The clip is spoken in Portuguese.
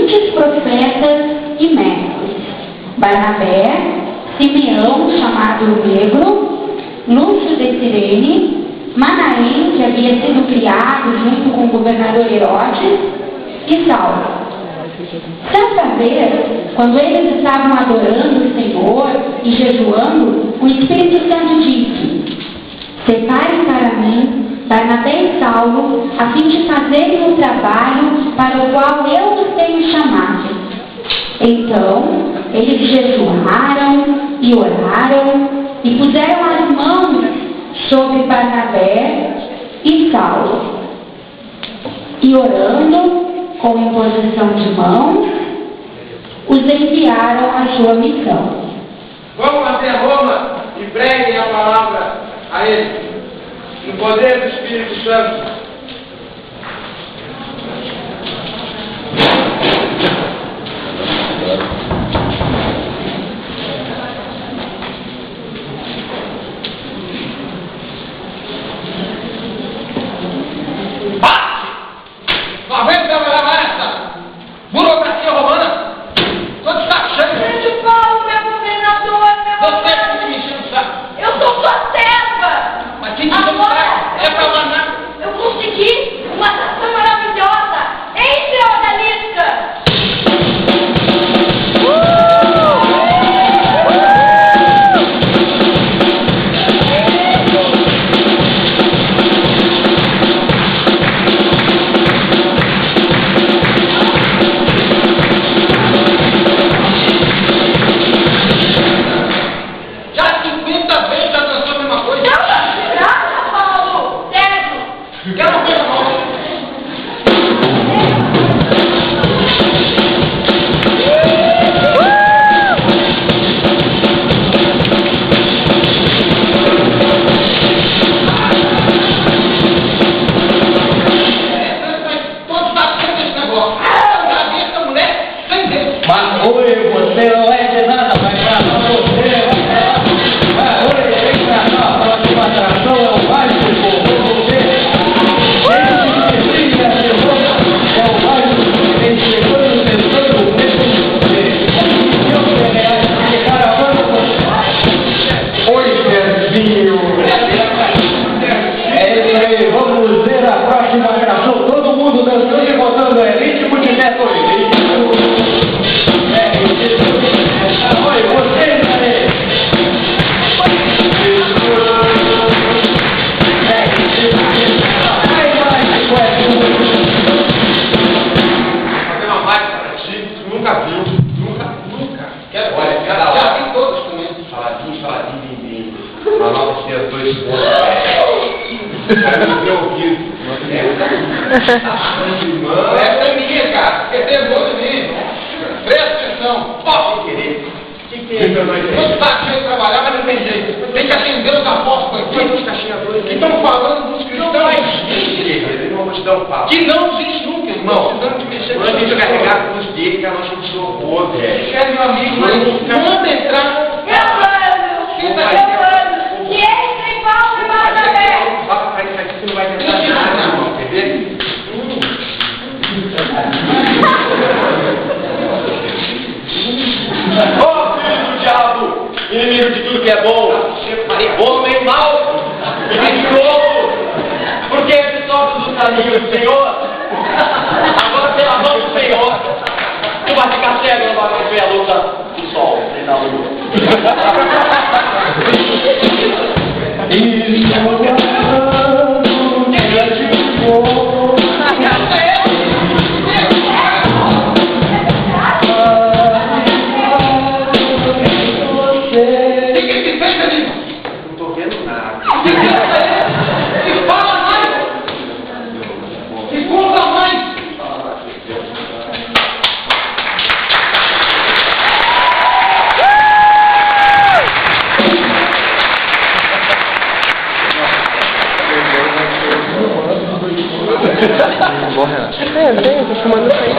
seguintes profetas e mestres: Barnabé, Simeão, chamado Negro, Lúcio de Cirene, Manaém, que havia sido criado junto com o governador Herodes, e Saulo. Certa vez, quando eles estavam adorando o Senhor e jejuando, o Espírito Santo disse: separem para mim Barnabé e Saulo, a fim de fazerem o trabalho para o qual eu os tenho chamado. Então, eles jejuaram e oraram e puseram as mãos sobre Barnabé e Saulo. E orando, com imposição de mãos, os enviaram à sua missão. Vão até Roma e preguem a palavra a eles, no poder do Espírito Santo. Burocracia romana? Tô de saco cheio. Grande Paulo, meu governador, meu Você que fica me enchendo o saco. Eu sou sua serva. Mas quem te encheu o saco? É pra mandar. Eu consegui uma atração maravilhosa. Entre, odalisca. Essa é minha, cara. Quer ter gosto de mim? Presta atenção. Posso querer. Não tá cheio de trabalhar, mas não tem jeito. Tem que atender os apóstolos aqui que estão falando dos cristãos. Que não existe nunca, irmão. Nós temos que carregar com os dele que a nossa gente socorro, velho. Quer meu amigo, mas manda entrar. Que entre, Paulo e Barnabé. Vai isso aqui, você não vai tentar nada, irmão. Quer ver? Ô filho do diabo, inimigo de tudo que é bom, homem mau e mentiroso, porque ele sofre do caminho do Senhor, agora pela mão do Senhor, tu vai ficar cego novamente ver a luta do sol e da lua. Vem, tô filmando isso aí.